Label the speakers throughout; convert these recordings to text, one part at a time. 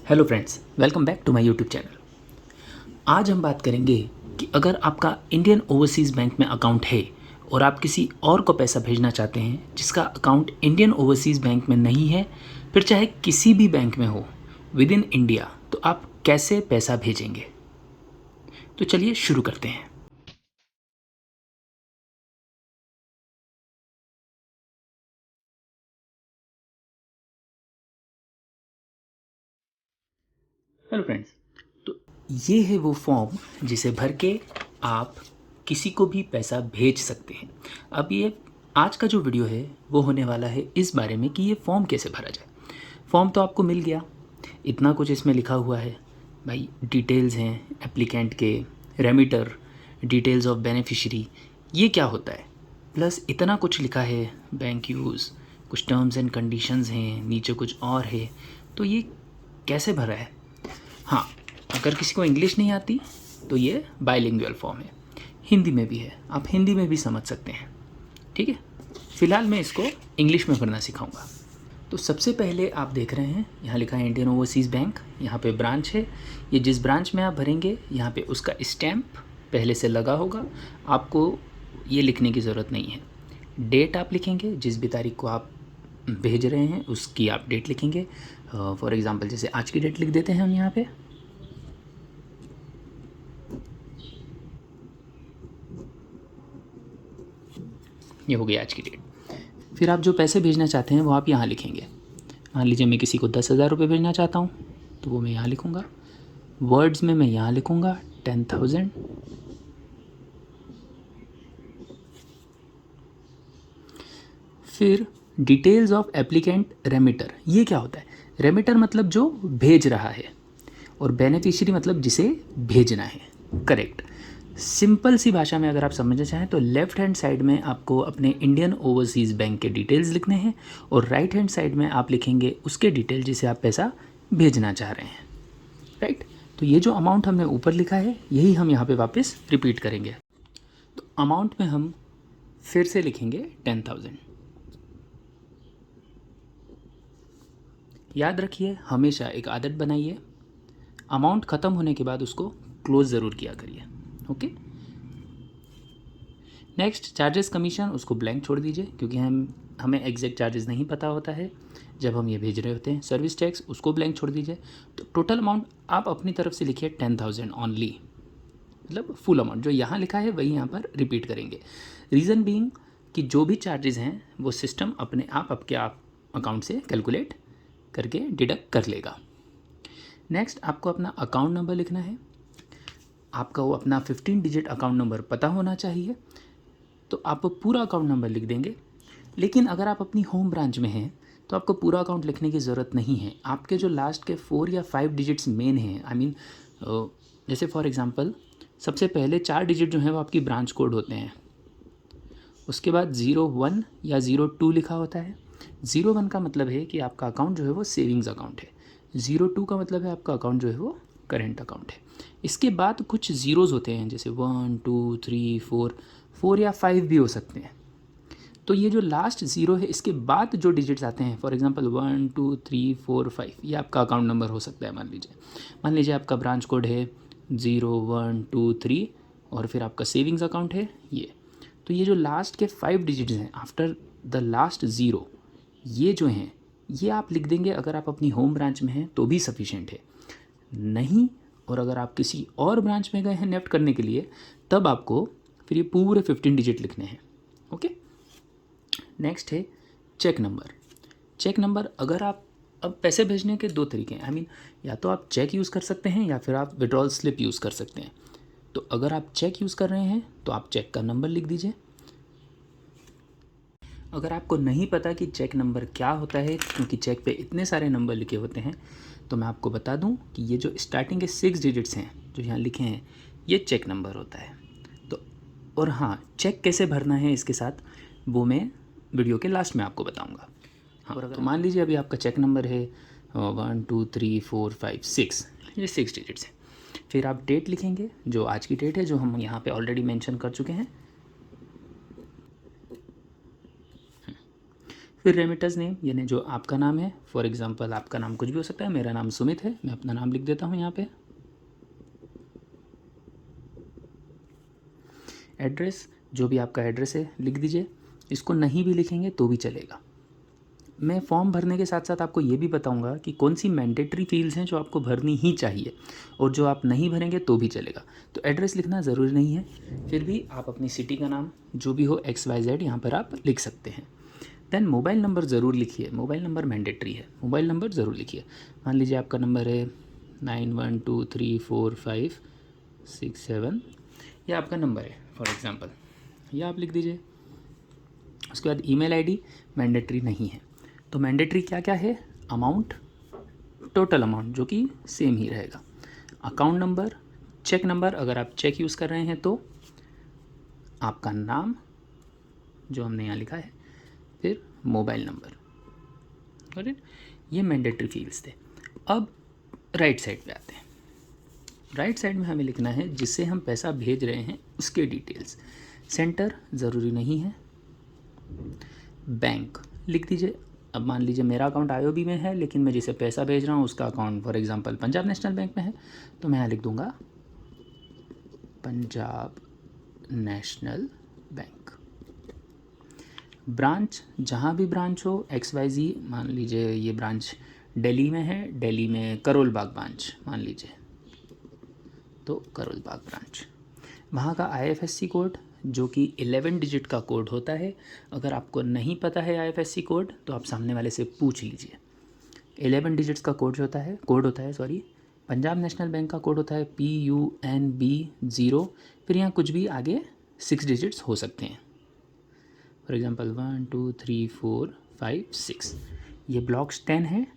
Speaker 1: Hello friends, welcome back to my YouTube channel. आज हम बात करेंगे कि अगर आपका इंडियन ओवरसीज़ बैंक में अकाउंट है और आप किसी और को पैसा भेजना चाहते हैं जिसका अकाउंट इंडियन ओवरसीज़ बैंक में नहीं है, फिर चाहे किसी भी बैंक में हो विद इन इंडिया, तो आप कैसे पैसा भेजेंगे। तो चलिए शुरू करते हैं। हेलो फ्रेंड्स, तो ये है वो फॉर्म जिसे भर के आप किसी को भी पैसा भेज सकते हैं। अब ये आज का जो वीडियो है वो होने वाला है इस बारे में कि ये फॉर्म कैसे भरा जाए। फॉर्म तो आपको मिल गया, इतना कुछ इसमें लिखा हुआ है भाई, डिटेल्स हैं एप्लीकेंट के, रेमिटर, डिटेल्स ऑफ बेनिफिशियरी, ये क्या होता है, प्लस इतना कुछ लिखा है, बैंक यूज़, कुछ टर्म्स एंड कंडीशंस हैं, नीचे कुछ और है। तो ये कैसे भरा है। हाँ, अगर किसी को इंग्लिश नहीं आती तो ये बाइलिंगुअल फॉर्म है, हिंदी में भी है, आप हिंदी में भी समझ सकते हैं। ठीक है, फ़िलहाल मैं इसको इंग्लिश में भरना सिखाऊंगा। तो सबसे पहले आप देख रहे हैं यहाँ लिखा है इंडियन ओवरसीज़ बैंक, यहाँ पे ब्रांच है। ये जिस ब्रांच में आप भरेंगे यहाँ पे उसका स्टैम्प पहले से लगा होगा, आपको ये लिखने की ज़रूरत नहीं है। डेट आप लिखेंगे, जिस भी तारीख को आप भेज रहे हैं उसकी आप डेट लिखेंगे। फॉर एग्ज़ाम्पल जैसे आज की डेट लिख देते हैं हम यहाँ पे। ये हो गई आज की डेट। फिर आप जो पैसे भेजना चाहते हैं वो आप यहाँ लिखेंगे। मान लीजिए मैं किसी को 10,000 रुपये भेजना चाहता हूँ तो वो मैं यहाँ लिखूँगा। वर्ड्स में मैं यहाँ लिखूँगा 10,000। फिर डिटेल्स ऑफ एप्लीकेंट रेमिटर, ये क्या होता है। रेमिटर मतलब जो भेज रहा है और बेनिफिशियरी मतलब जिसे भेजना है। करेक्ट। सिंपल सी भाषा में अगर आप समझना चाहें तो लेफ़्ट हैंड साइड में आपको अपने इंडियन ओवरसीज़ बैंक के डिटेल्स लिखने हैं और राइट हैंड साइड में आप लिखेंगे उसके डिटेल जिसे आप पैसा भेजना चाह रहे हैं। राइट। तो ये जो अमाउंट हमने ऊपर लिखा है यही हम यहाँ पे वापस रिपीट करेंगे। तो अमाउंट में हम फिर से लिखेंगे 10,000। याद रखिए, हमेशा एक आदत बनाइए, अमाउंट ख़त्म होने के बाद उसको क्लोज ज़रूर किया करिए। ओके। नेक्स्ट, चार्जेस कमीशन, उसको ब्लैंक छोड़ दीजिए क्योंकि हमें एग्जैक्ट चार्जेस नहीं पता होता है जब हम ये भेज रहे होते हैं। सर्विस टैक्स, उसको ब्लैंक छोड़ दीजिए। तो टोटल अमाउंट आप अपनी तरफ से लिखिए 10,000 ऑनली, मतलब फुल अमाउंट जो यहाँ लिखा है वही यहाँ पर रिपीट करेंगे। रीज़न बीइंग कि जो भी चार्जेस हैं वो सिस्टम अपने आप आपके अकाउंट से कैलकुलेट करके डिडक्ट कर लेगा। नेक्स्ट, आपको अपना अकाउंट नंबर लिखना है। आपका वो अपना 15 डिजिट अकाउंट नंबर पता होना चाहिए, तो आप पूरा अकाउंट नंबर लिख देंगे। लेकिन अगर आप अपनी होम ब्रांच में हैं तो आपको पूरा अकाउंट लिखने की ज़रूरत नहीं है। आपके जो लास्ट के 4 या 5 डिजिट्स मेन हैं, आई मीन जैसे फॉर एग्ज़ाम्पल सबसे पहले 4 डिजिट जो हैं वो आपकी ब्रांच कोड होते हैं, उसके बाद 01 या 02 लिखा होता है। 01 का मतलब है कि आपका अकाउंट जो है वो सेविंग्स अकाउंट है। 02 का मतलब है आपका अकाउंट जो है वो करेंट अकाउंट है। इसके बाद कुछ ज़ीरोज़ होते हैं, जैसे 1 2 3 4, 4 या 5 भी हो सकते हैं। तो ये जो लास्ट ज़ीरो है इसके बाद जो डिजिट्स आते हैं, फॉर एग्जांपल 1 2 3 4 5, ये आपका अकाउंट नंबर हो सकता है। मान लीजिए आपका ब्रांच कोड है 0 1 2 3 और फिर आपका सेविंग्स अकाउंट है ये। तो ये जो लास्ट के 5 डिजिट्स हैं आफ्टर द लास्ट ज़ीरो, ये जो हैं ये आप लिख देंगे। अगर आप अपनी होम ब्रांच में हैं तो भी सफिशेंट है, नहीं और अगर आप किसी और ब्रांच में गए हैं नेफ्ट करने के लिए तब आपको फिर ये पूरे 15 डिजिट लिखने हैं। ओके। नेक्स्ट है चेक नंबर। चेक नंबर, अगर आप अब पैसे भेजने के दो तरीके हैं, आई मीन या तो आप चेक यूज़ कर सकते हैं या फिर आप विड्रॉल स्लिप यूज़ कर सकते हैं। तो अगर आप चेक यूज़ कर रहे हैं तो आप चेक का नंबर लिख दीजिए। अगर आपको नहीं पता कि चेक नंबर क्या होता है क्योंकि चेक पे इतने सारे नंबर लिखे होते हैं, तो मैं आपको बता दूं कि ये जो स्टार्टिंग के 6 डिजिट्स हैं जो यहाँ लिखे हैं ये चेक नंबर होता है। तो और हाँ, चेक कैसे भरना है इसके साथ वो मैं वीडियो के लास्ट में आपको बताऊँगा। हाँ, और तो मान लीजिए अभी आपका चेक नंबर है 1 2 3 4 5 6, ये 6 डिजिट्स हैं। फिर आप डेट लिखेंगे, जो आज की डेट है जो हम यहाँ पे ऑलरेडी मेंशन कर चुके हैं। फिर रेमिटर्स नेम, यानी जो आपका नाम है, फॉर एग्जांपल आपका नाम कुछ भी हो सकता है, मेरा नाम सुमित है, मैं अपना नाम लिख देता हूँ यहाँ पे। एड्रेस, जो भी आपका एड्रेस है लिख दीजिए, इसको नहीं भी लिखेंगे तो भी चलेगा। मैं फॉर्म भरने के साथ साथ आपको ये भी बताऊंगा कि कौन सी मैंडेटरी फील्ड्स हैं जो आपको भरनी ही चाहिए और जो आप नहीं भरेंगे तो भी चलेगा। तो एड्रेस लिखना ज़रूरी नहीं है, फिर भी आप अपनी सिटी का नाम जो भी हो XYZ यहाँ पर आप लिख सकते हैं। देन मोबाइल नंबर ज़रूर लिखिए, मोबाइल नंबर मैंडेटरी है, मोबाइल नंबर ज़रूर लिखिए। मान लीजिए आपका नंबर है 91234567, ये आपका नंबर है फॉर एग्ज़ाम्पल, ये आप लिख दीजिए। उसके बाद ईमेल आईडी मैंडेटरी नहीं है। तो मैंडेटरी क्या क्या है? अमाउंट, टोटल अमाउंट जो कि सेम ही रहेगा, अकाउंट नंबर, चेक नंबर अगर आप चेक यूज़ कर रहे हैं तो, आपका नाम जो हमने यहाँ लिखा है, फिर मोबाइल नंबर। राइट, ये मैंडेटरी फील्ड्स थे। अब राइट साइड पे आते हैं। राइट साइड में हमें लिखना है जिससे हम पैसा भेज रहे हैं उसके डिटेल्स। सेंटर ज़रूरी नहीं है, बैंक लिख दीजिए। अब मान लीजिए मेरा अकाउंट IOB में है, लेकिन मैं जिसे पैसा भेज रहा हूँ उसका account for example Punjab national bank में है, तो मैं यहाँ लिख दूँगा पंजाब नेशनल बैंक। ब्रांच, जहाँ भी ब्रांच हो XYZ, मान लीजिए ये ब्रांच दिल्ली में है, दिल्ली में करोल बाग ब्रांच मान लीजिए, तो करोल बाग ब्रांच। वहाँ का IFSC कोड जो कि 11 डिजिट का कोड होता है, अगर आपको नहीं पता है IFSC कोड तो आप सामने वाले से पूछ लीजिए। 11 डिजिट्स का कोड होता है, पंजाब नेशनल बैंक का कोड होता है PUNB0, फिर यहाँ कुछ भी आगे 6 डिजिट्स हो सकते हैं, फॉर एग्जांपल 1 2 3 4 5 6। ये ब्लॉक्स 10 है,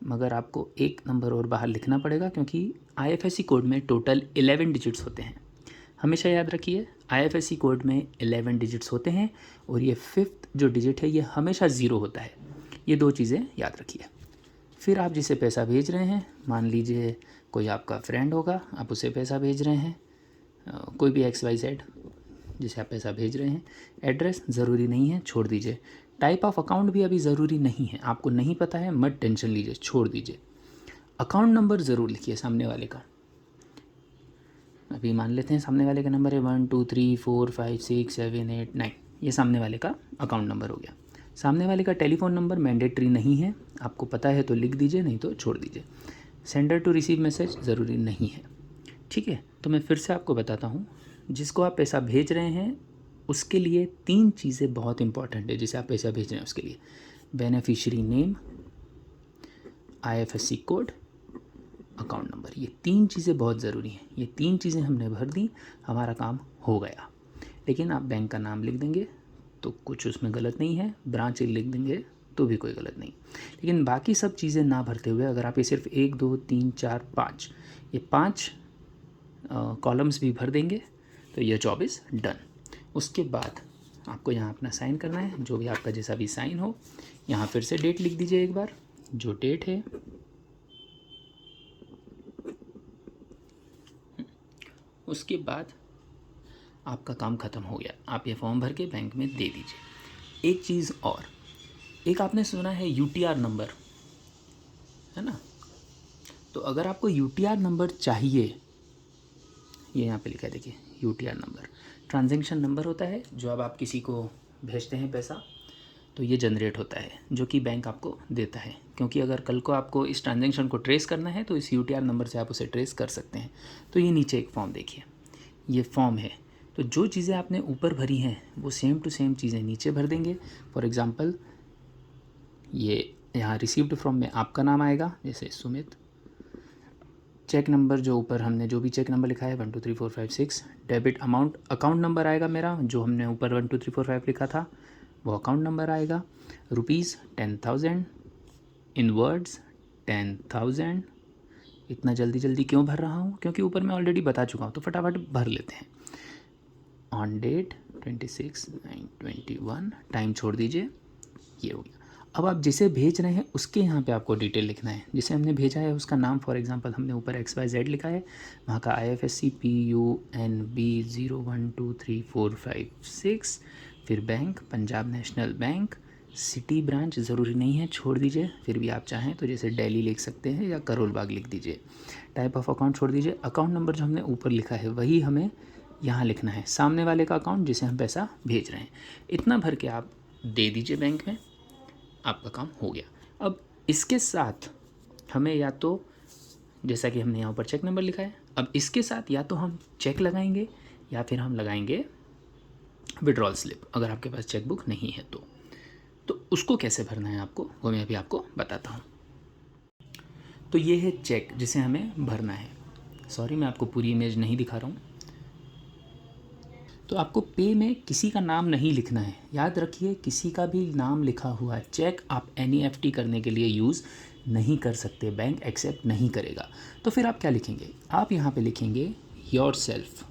Speaker 1: मगर आपको एक नंबर और बाहर लिखना पड़ेगा क्योंकि IFSC कोड में टोटल 11 डिजिट्स होते हैं। हमेशा याद रखिए IFSC कोड में 11 डिजिट्स होते हैं और ये 5th जो डिजिट है ये हमेशा 0 होता है। ये दो चीज़ें याद रखिए। फिर आप जिसे पैसा भेज रहे हैं, मान लीजिए कोई आपका फ्रेंड होगा, आप उसे पैसा भेज रहे हैं, कोई भी XYZ जिसे आप पैसा भेज रहे हैं। एड्रेस ज़रूरी नहीं है, छोड़ दीजिए। टाइप ऑफ अकाउंट भी अभी ज़रूरी नहीं है, आपको नहीं पता है मत टेंशन लीजिए, छोड़ दीजिए। अकाउंट नंबर ज़रूर लिखिए सामने वाले का। अभी मान लेते हैं सामने वाले का नंबर है 1 2 3 4 5 6 7 8 9, ये सामने वाले का अकाउंट नंबर हो गया। सामने वाले का टेलीफोन नंबर मैंडेटरी नहीं है, आपको पता है तो लिख दीजिए, नहीं तो छोड़ दीजिए। सेंडर टू रिसीव मैसेज ज़रूरी नहीं है। ठीक है, तो मैं फिर से आपको बताता हूँ, जिसको आप पैसा भेज रहे हैं उसके लिए 3 चीज़ें बहुत इंपॉर्टेंट है। जिसे आप पैसा भेज रहे हैं उसके लिए beneficiary name, IFSC code, account number, ये 3 चीज़ें बहुत ज़रूरी हैं। ये 3 चीज़ें हमने भर दी, हमारा काम हो गया। लेकिन आप बैंक का नाम लिख देंगे तो कुछ उसमें गलत नहीं है, ब्रांच लिख देंगे तो भी कोई गलत नहीं। लेकिन बाकी सब चीज़ें ना भरते हुए अगर आप ये सिर्फ 1 2 3 4 5 ये 5 कॉलम्स भी भर देंगे तो ये 24 डन। उसके बाद आपको यहाँ अपना साइन करना है, जो भी आपका जैसा भी साइन हो। यहाँ फिर से डेट लिख दीजिए एक बार, जो डेट है उसके बाद आपका काम ख़त्म हो गया। आप ये फॉर्म भर के बैंक में दे दीजिए। एक चीज़ और, एक आपने सुना है UTR नंबर, है ना? तो अगर आपको UTR नंबर चाहिए, ये यहाँ पे लिखा है देखिए, UTR नंबर ट्रांजैक्शन नंबर होता है, जो अब आप किसी को भेजते हैं पैसा तो ये जनरेट होता है, जो कि बैंक आपको देता है। क्योंकि अगर कल को आपको इस ट्रांजैक्शन को ट्रेस करना है तो इस UTR नंबर से आप उसे ट्रेस कर सकते हैं। तो ये नीचे एक फॉर्म देखिए, ये फॉर्म है। तो जो चीज़ें आपने ऊपर भरी हैं वो सेम टू सेम चीज़ें नीचे भर देंगे। फॉर एग्ज़ाम्पल ये यहाँ रिसीव्ड फ्रॉम में आपका नाम आएगा, जैसे सुमित। चेक नंबर जो ऊपर हमने जो भी चेक नंबर लिखा है 1 2 3 4 5 6, डेबिट अमाउंट अकाउंट नंबर आएगा मेरा, जो हमने ऊपर 1 2 3 4 5 लिखा था वो अकाउंट नंबर आएगा। रुपीज़ 10,000, इन वर्ड्स 10,000। इतना जल्दी जल्दी क्यों भर रहा हूँ? क्योंकि ऊपर मैं ऑलरेडी बता चुका हूँ, तो फटाफट भर लेते हैं। ऑन डेट 26/9/21, टाइम छोड़ दीजिए, ये हो गया। अब आप जिसे भेज रहे हैं उसके यहाँ पे आपको डिटेल लिखना है। जिसे हमने भेजा है उसका नाम, फॉर एग्जांपल हमने ऊपर XYZ लिखा है, वहाँ का IFSC PUNB0123456, फिर bank Punjab national bank, city branch ज़रूरी नहीं है, छोड़ दीजिए। फिर भी आप चाहें तो जैसे दिल्ली लिख सकते हैं या करोल बाग लिख दीजिए। टाइप ऑफ अकाउंट छोड़ दीजिए। अकाउंट नंबर जो हमने ऊपर लिखा है वही हमें यहाँ लिखना है, सामने वाले का अकाउंट जिसे हम पैसा भेज रहे हैं। इतना भर के आप दे दीजिए बैंक में, आपका काम हो गया। अब इसके साथ हमें या तो, जैसा कि हमने यहाँ पर चेक नंबर लिखा है, अब इसके साथ या तो हम चेक लगाएंगे या फिर हम लगाएंगे विड्रॉल स्लिप, अगर आपके पास चेक बुक नहीं है तो उसको कैसे भरना है आपको वो मैं अभी आपको बताता हूँ। तो ये है चेक जिसे हमें भरना है। सॉरी, मैं आपको पूरी इमेज नहीं दिखा रहा हूँ। तो आपको पे में किसी का नाम नहीं लिखना है, याद रखिए, किसी का भी नाम लिखा हुआ है चेक आप NEFT करने के लिए यूज़ नहीं कर सकते, बैंक एक्सेप्ट नहीं करेगा। तो फिर आप क्या लिखेंगे, आप यहाँ पे लिखेंगे योरसेल्फ।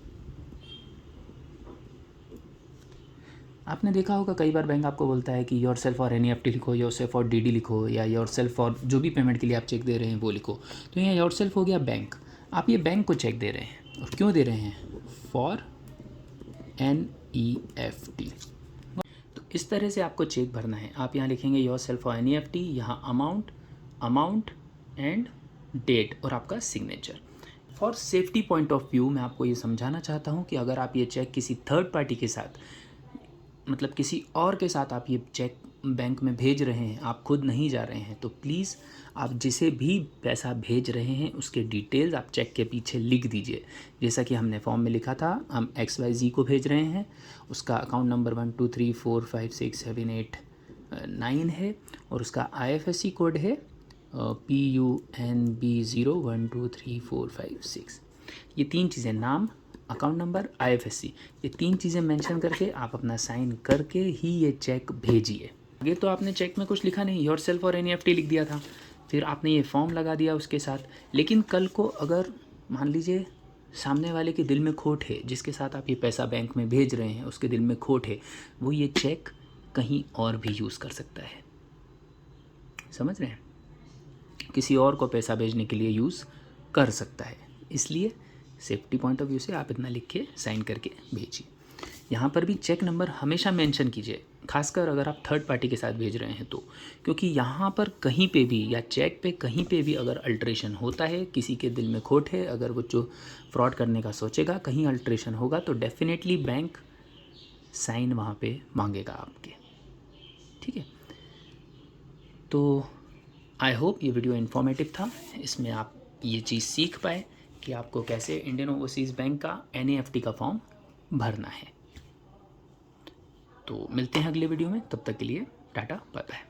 Speaker 1: आपने देखा होगा कई बार बैंक आपको बोलता है कि योरसेल्फ और NEFT लिखो, योरसेल्फ और DD लिखो, या योरसेल्फ और जो भी पेमेंट के लिए आप चेक दे रहे हैं वो लिखो। तो यहाँ योरसेल्फ हो गया बैंक, आप ये बैंक को चेक दे रहे हैं। और क्यों दे रहे हैं, फॉर NEFT। तो इस तरह से आपको चेक भरना है। आप यहाँ लिखेंगे योरसेल्फ और NEFT, यहाँ अमाउंट एंड डेट और आपका signature. For safety point of view मैं आपको ये समझाना चाहता हूँ कि अगर आप ये चेक किसी थर्ड पार्टी के साथ, मतलब किसी और के साथ आप ये चेक बैंक में भेज रहे हैं, आप खुद नहीं जा रहे हैं, तो प्लीज़ आप जिसे भी पैसा भेज रहे हैं उसके डिटेल्स आप चेक के पीछे लिख दीजिए। जैसा कि हमने फॉर्म में लिखा था, हम XYZ को भेज रहे हैं, उसका अकाउंट नंबर 1 2 3 4 5 6 7 8 9 है और उसका IFSC कोड है PUNB 0 1 2 3 4 5 6। ये 3 चीज़ें, नाम, अकाउंट नंबर, IFSC, ये 3 चीज़ें मेंशन करके आप अपना साइन करके ही ये चेक भेजिए। आगे तो आपने चेक में कुछ लिखा नहीं, योरसेल्फ और NEFT लिख दिया था, फिर आपने ये फॉर्म लगा दिया उसके साथ। लेकिन कल को अगर मान लीजिए सामने वाले के दिल में खोट है, जिसके साथ आप ये पैसा बैंक में भेज रहे हैं उसके दिल में खोट है, वो ये चेक कहीं और भी यूज़ कर सकता है। समझ रहे हैं, किसी और को पैसा भेजने के लिए यूज़ कर सकता है। इसलिए सेफ्टी पॉइंट ऑफ व्यू से आप इतना लिख के साइन करके भेजिए। यहाँ पर भी चेक नंबर हमेशा मेंशन कीजिए, खासकर अगर आप थर्ड पार्टी के साथ भेज रहे हैं तो, क्योंकि यहाँ पर कहीं पे भी या चेक पे कहीं पे भी अगर अल्ट्रेशन होता है, किसी के दिल में खोट है, अगर वो जो फ्रॉड करने का सोचेगा कहीं अल्ट्रेशन होगा तो डेफिनेटली बैंक साइन वहाँ पे मांगेगा आपके। ठीक है, तो आई होप ये वीडियो इन्फॉर्मेटिव था, इसमें आप ये चीज़ सीख पाए कि आपको कैसे इंडियन ओवरसीज़ बैंक का NEFT का फॉर्म भरना है। तो मिलते हैं अगले वीडियो में, तब तक के लिए टाटा बाय बाय।